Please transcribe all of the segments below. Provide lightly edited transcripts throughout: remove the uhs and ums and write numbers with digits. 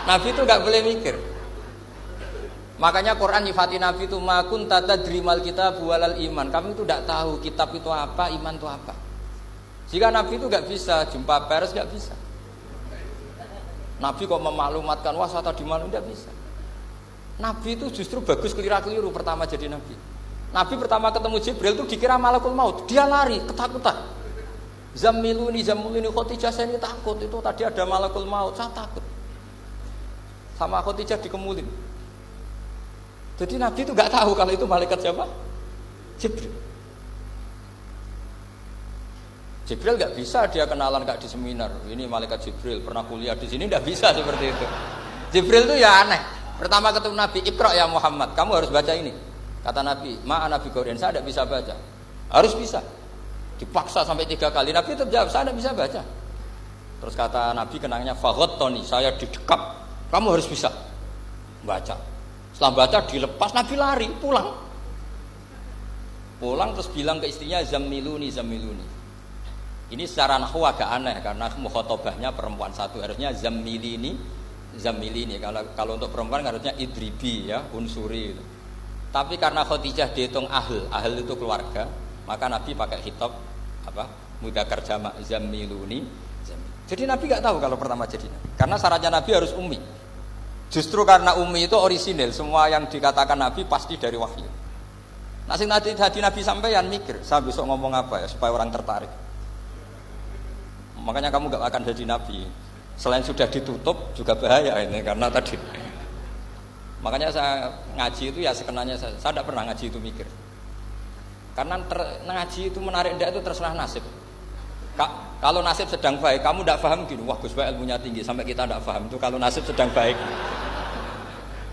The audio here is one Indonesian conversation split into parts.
Nabi itu nggak boleh mikir. Makanya Quran nyifati Nabi itu makun tata drimal kitab walal iman. Kami itu tidak tahu kitab itu apa, iman itu apa. Jika Nabi itu nggak bisa jumpa pers, nggak bisa. Nabi kok memaklumatkan wasata di mana, nggak bisa. Nabi itu justru bagus keliru pertama jadi Nabi. Nabi pertama ketemu Jibril itu dikira malakul maut, dia lari ketakutan. Zammiluni Khadijah, saya ini takut, itu tadi ada malakul maut, saya takut. Sama Khadijah dikemulin. Jadi Nabi itu nggak tahu kalau itu malaikat siapa? Jibril. Jibril nggak bisa dia kenalan nggak di seminar. Ini malaikat Jibril pernah kuliah di sini, nggak bisa seperti itu. Jibril itu ya aneh. Pertama ketemu Nabi, Iqra ya Muhammad, kamu harus baca ini. Kata Nabi, ma'ana bi Qur'an, saya tidak bisa baca. Harus bisa. Dipaksa sampai 3 kali. Nabi tetap jawab, saya tidak bisa baca. Terus kata Nabi kenangnya, faghattani, saya didekap, kamu harus bisa baca. Setelah baca dilepas, Nabi lari pulang. Pulang terus bilang ke istrinya, zammiluni. Ini secara nahwu agak aneh karena mukhatabahnya perempuan satu, harusnya zammilini. Kalau untuk perempuan harusnya idribi ya, unsuri gitu. Tapi karena Khadijah dihitung ahl itu keluarga, maka Nabi pakai khitab apa? Mudzakkar jamak zammiluni. Jadi Nabi nggak tahu kalau pertama jadi Nabi. Karena syaratnya Nabi harus ummi. Justru karena ummi itu orisinil, semua yang dikatakan Nabi pasti dari wahyu. Nah, sing hati Nabi sampeyan mikir, saya besok ngomong apa ya supaya orang tertarik. Makanya kamu nggak akan jadi Nabi. Selain sudah ditutup juga bahaya ini karena tadi. Makanya saya ngaji itu ya sekenanya saya tidak pernah ngaji itu mikir. Karena ngaji itu menarik ndak itu terserah nasib. Kalau nasib sedang baik, kamu tidak paham gini, wah Gus Baik ilmunya tinggi sampai kita tidak paham itu kalau nasib sedang baik.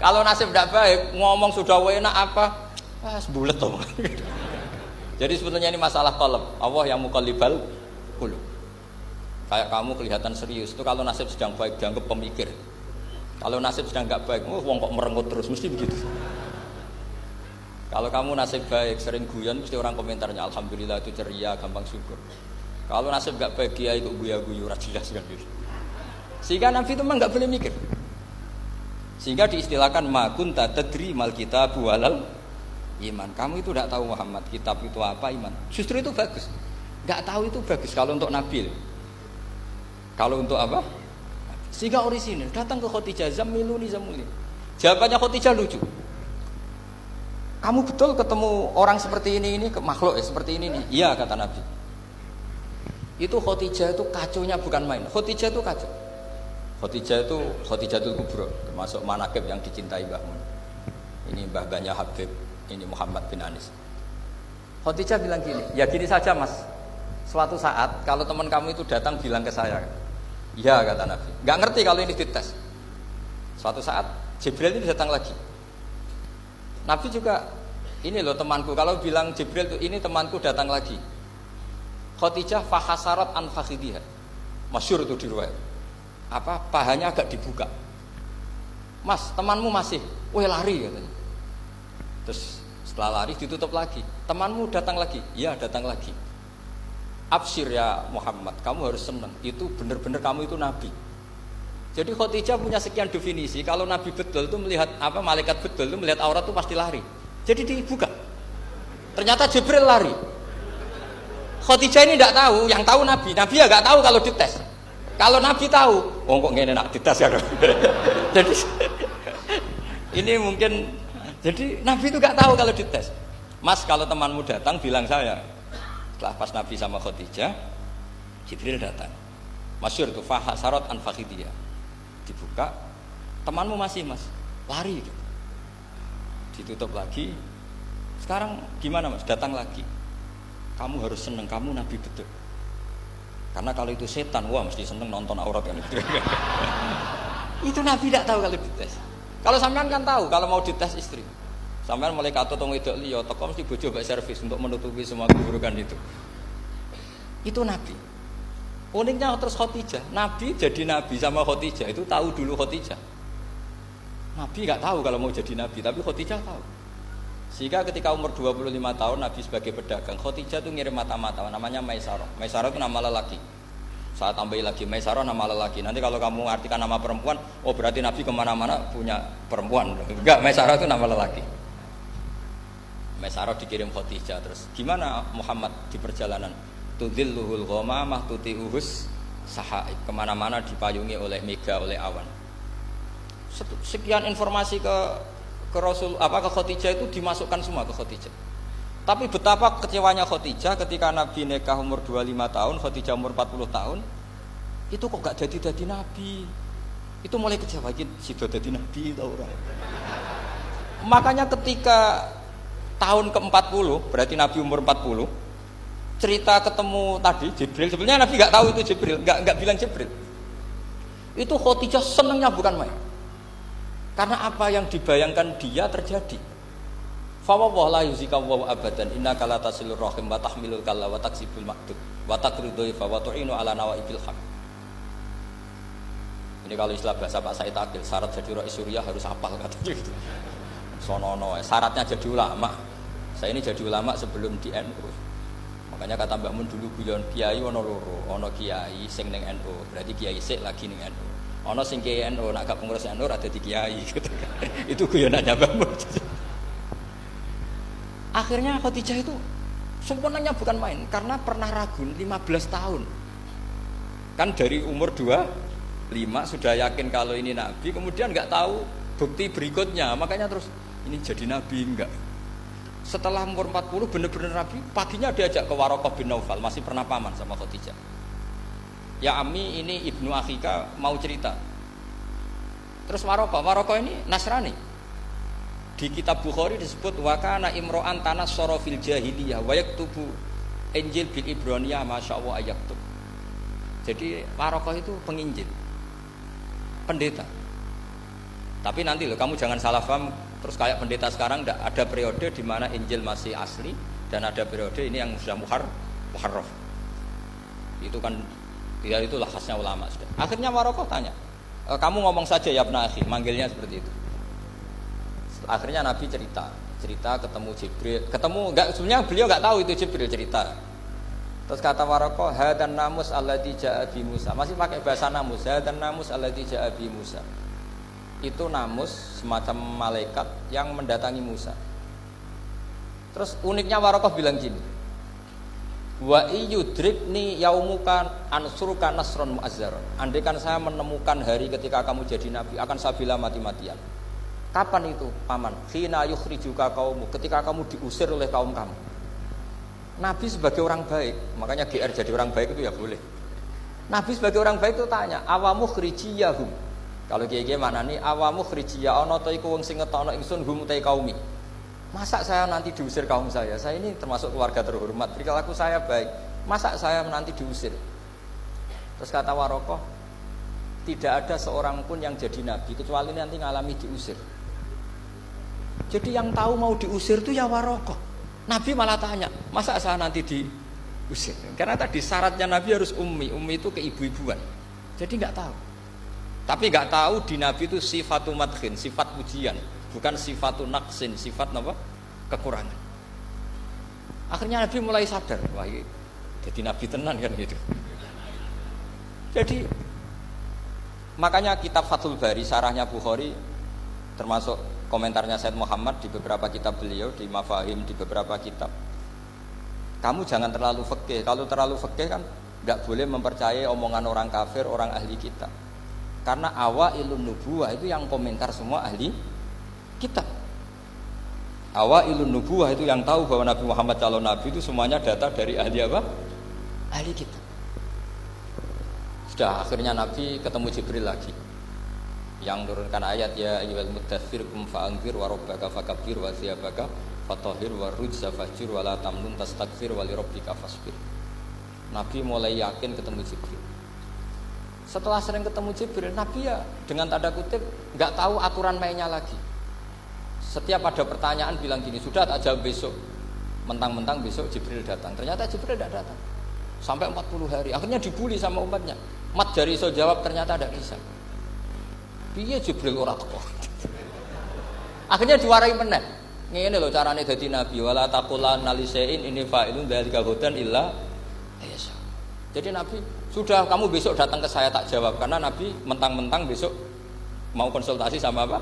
Kalau nasib tidak baik, ngomong sudah enak apa? Sebulet toh. Jadi sebetulnya ini masalah qalb. Allah yang muqallibal qulub. Kayak kamu kelihatan serius itu kalau nasib sedang baik dianggap pemikir. Kalau nasib sedang nggak baik, wong kok merengut terus, mesti begitu. Kalau kamu nasib baik, sering guyon, mesti orang komentarnya alhamdulillah itu ceria, gampang syukur. Kalau nasib nggak baik, dia ikut guya-guyu, jelas kan gitu. Sehingga Nabi itu memang nggak boleh mikir. Sehingga diistilahkan makun tadri mal kitab walal iman. Kamu itu tidak tahu Muhammad, kitab itu apa, iman. Justru itu bagus. Nggak tahu itu bagus kalau untuk Nabi. Kalau untuk apa? Sehingga orisinil datang ke Khadijah, zammiluni. Jawabannya Khadijah lucu. Kamu betul ketemu orang seperti ini ke makhluk seperti ini nih? Iya kata Nabi. Itu Khadijah itu kacaunya bukan main. Khadijah itu kacau. Khadijatul Kubra, termasuk manaqib yang dicintai Mbah Mun. Ini mbah-mbahnya Habib, ini Muhammad bin Anis. Khadijah bilang gini, ya gini saja Mas. Suatu saat kalau teman kamu itu datang bilang ke saya, iya kata Nabi. Nggak ngerti kalau ini dites. Suatu saat Jibril ini datang lagi. Nabi juga, ini loh temanku. Kalau bilang Jibril ini temanku datang lagi. Khadijah fahasarat an fakhidhiha. Masyhur itu di riwayat. Pahanya agak dibuka. Mas, temanmu masih, lari katanya. Terus setelah lari ditutup lagi. Temanmu datang lagi. Iya datang lagi. Absyir ya Muhammad, kamu harus senang. Itu benar-benar kamu itu Nabi. Jadi Khadijah punya sekian definisi. Kalau Nabi betul itu melihat malaikat betul itu melihat aurat itu pasti lari. Jadi dibuka. Ternyata Jibril lari. Khadijah ini tidak tahu, yang tahu Nabi. Nabi ya nggak tahu kalau dites. Kalau Nabi tahu, kok ngene nak dites ya. Jadi ini mungkin. Jadi Nabi itu nggak tahu kalau dites. Mas, kalau temanmu datang bilang saya. Setelah pas Nabi sama Khadijah, Jibril datang. Masyhur itu fahasarat an fakhidiyah. Dibuka, temanmu masih Mas, lari gitu. Ditutup lagi. Sekarang gimana Mas? Datang lagi. Kamu harus seneng, kamu Nabi betul. Karena kalau itu setan, wah mesti seneng nonton aurat kan. Itu Nabi tidak tahu kalau dites. Kalau sampean kan tahu kalau mau dites istri. Sampai mulai kata tong wedok liya teko mesti bojo mbak servis untuk menutupi semua keburukan itu. Itu Nabi. Uniknya terus Khadijah, Nabi jadi Nabi sama Khadijah itu tahu dulu Khadijah. Nabi nggak tahu kalau mau jadi Nabi, tapi Khadijah tahu. Sehingga ketika umur 25 tahun Nabi sebagai pedagang, Khadijah itu ngirim mata-mata namanya Maisarah. Maisarah itu nama lelaki. Saya tambahin lagi Maisarah nama lelaki. Nanti kalau kamu artikan nama perempuan, oh berarti Nabi kemana-mana punya perempuan. Enggak, Maisarah itu nama lelaki. Maisarah dikirim Khadijah. Terus gimana Muhammad di perjalanan? Tudhilluhul ghamamah tuti'uhus sahaib. Kemana-mana dipayungi oleh mega, oleh awan. Sekian informasi ke Rasul ke Khadijah itu dimasukkan semua ke Khadijah. Tapi betapa kecewanya Khadijah ketika Nabi nikah umur 25 tahun, Khadijah umur 40 tahun, itu kok gak jadi Nabi. Itu mulai kecewa, sudah jadi Nabi tau orang. Makanya ketika tahun ke-40, berarti Nabi umur 40, cerita ketemu tadi Jibril, sebenarnya Nabi gak tahu itu Jibril, gak bilang Jibril. Itu Khadijah senangnya bukan main. Karena apa yang dibayangkan dia terjadi. Fa wa la yuzika wa abadan innaka la tasilur rahim wa tahmilul kalla wa taksibul ma'dud wa taqridu fa wa tu'inu ala nawaibil haq. Ini kalau istilah bahasa Pak Said Akil, syarat jadi rais Suriah harus hafal katanya gitu. Sonono, syaratnya jadi ulama. Saya ini jadi ulama sebelum di NU. Makanya kata Mbak Mun dulu guyon kiai ono loro, ono kiai sing ning NU, berarti kiai sik lagi ning NU. Ono sing kiai NU nak gak pengurus NU ora dadi kiai gitu. Itu guyonannya Mbak Mun. Akhirnya Khadijah itu sempurnanya bukan main karena pernah ragu 15 tahun. Kan dari umur 25 sudah yakin kalau ini Nabi, kemudian nggak tahu bukti berikutnya, makanya terus ini jadi Nabi enggak. Setelah umur 40 benar-benar Nabi, paginya diajak ke Waraqah bin Naufal, masih pernah paman sama Khadijah. Ya Ami, ini Ibnu Akhika mau cerita. Terus Waraqah ini Nasrani. Di kitab Bukhari disebut wakana imro'an tanassara fil jahiliyah wa yaktubu Injil bil Ibraniyah masyaallah ayaktub. Jadi Waraqah itu penginjil, pendeta. Tapi nanti loh kamu jangan salah paham terus kayak pendeta sekarang, enggak, ada periode di mana Injil masih asli dan ada periode ini yang sudah muharraf. Itu kan tidak, itulah khasnya ulama sudah. Akhirnya Waraqah tanya, kamu ngomong saja ya Ibnu Akhi, manggilnya seperti itu. Akhirnya Nabi cerita ketemu Jibril, enggak, sebenarnya beliau enggak tahu itu Jibril cerita. Terus kata Waraqah, hadan namus alladzi jaa bi Musa. Masih pakai bahasa namus, hadan namus alladzi jaa bi Musa. Itu namus semacam malaikat yang mendatangi Musa. Terus uniknya Waraqah bilang gini, wa iyudrikni yaumuka ansuruka nasron mu'azzaron. Andaikan saya menemukan hari ketika kamu jadi Nabi, akan saya bela mati-matian. Kapan itu paman? Khina yukhrijuka kaumu, ketika kamu diusir oleh kaum kamu. Nabi sebagai orang baik, makanya GR jadi orang baik itu ya boleh. Nabi sebagai orang baik itu tanya, awamu khrijiyahum. Kalau kiye-kiye maknane awamu khrijiyah ana ta iku wong sing ngetokno ingsun hum ta kaumi. Masa saya nanti diusir kaum saya? Saya ini termasuk keluarga terhormat, perilaku saya baik. Masa saya nanti diusir? Terus kata Waraqah, tidak ada seorang pun yang jadi nabi kecuali nanti ngalami diusir. Jadi yang tahu mau diusir itu ya Waraqah. Nabi malah tanya, masa saya nanti diusir? Karena tadi syaratnya Nabi harus ummi. Ummi itu keibu-ibuan. Jadi nggak tahu. Tapi nggak tahu di Nabi itu sifatu madkhin, sifat pujian, bukan sifatu naqsin, sifat apa? Kekurangan. Akhirnya Nabi mulai sadar, wah ini jadi Nabi tenan kan gitu. Jadi makanya kitab Fathul Bari, syarahnya Bukhari, termasuk komentarnya Said Muhammad di beberapa kitab beliau, di Mafahim, di beberapa kitab. Kamu jangan terlalu fikih. Kalau terlalu fikih kan nggak boleh mempercayai omongan orang kafir, orang ahli kitab. Karena awailun nubuwah itu yang komentar semua ahli kitab. Awailun nubuwah itu yang tahu bahwa Nabi Muhammad calon nabi itu semuanya data dari ahli apa? Ahli kitab. Sudah akhirnya Nabi ketemu Jibril lagi. Yang turunkan ayat ya ayyuhal muddatsir qum fa'anzir wa rabbaka fakabbir wa thiyabaka fatahhir wa rujza fahjur wa la tamnun tastakbir wa li rabbika fasbir. Nabi mulai yakin ketemu Jibril. Setelah sering ketemu Jibril, Nabi ya dengan tanda kutip enggak tahu aturan mainnya lagi. Setiap ada pertanyaan bilang gini, sudah tak jawab besok. Mentang-mentang besok Jibril datang. Ternyata Jibril tidak datang. Sampai 40 hari. Akhirnya dibully sama umatnya. Mat jari iso jawab ternyata tidak bisa. Piye Jibril ora teko. Akhirnya diwarai meneh. Ngene lho carane dadi nabi, wala taqulan nalisein ini fa'ilun dzalika hudan illa ayasa. Jadi Nabi Sudah kamu besok datang ke saya tak jawab karena Nabi mentang-mentang besok mau konsultasi sama apa?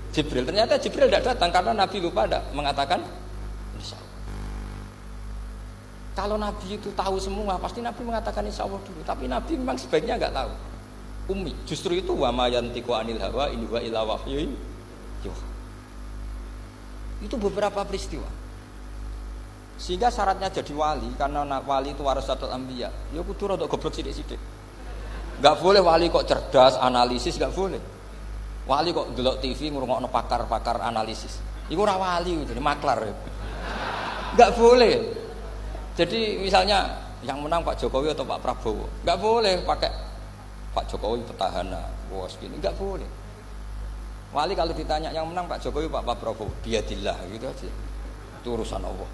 Jibril. Ternyata Jibril tidak datang karena Nabi lupa tidak mengatakan insya Allah. Kalau Nabi itu tahu semua, pasti Nabi mengatakan insya Allah dulu. Tapi Nabi memang sebaiknya nggak tahu. Ummi. Justru itu wa ma yantiqu anil hawa in huwa illa wahyu yuha. Itu beberapa peristiwa. Sehingga syaratnya jadi wali, karena wali itu warasatul anbiya. Ya kudu rada goblok sithik-sithik. Enggak boleh wali kok cerdas, analisis enggak boleh. Wali kok delok TV ngrungokno pakar-pakar analisis. Iku ora wali, jadi maklar. Enggak boleh. Jadi misalnya yang menang Pak Jokowi atau Pak Prabowo, enggak boleh pakai Pak Jokowi petahana, bos gini, enggak boleh. Wali kalau ditanya yang menang Pak Jokowi Pak Prabowo, biadillah gitu aja. Itu urusan Allah.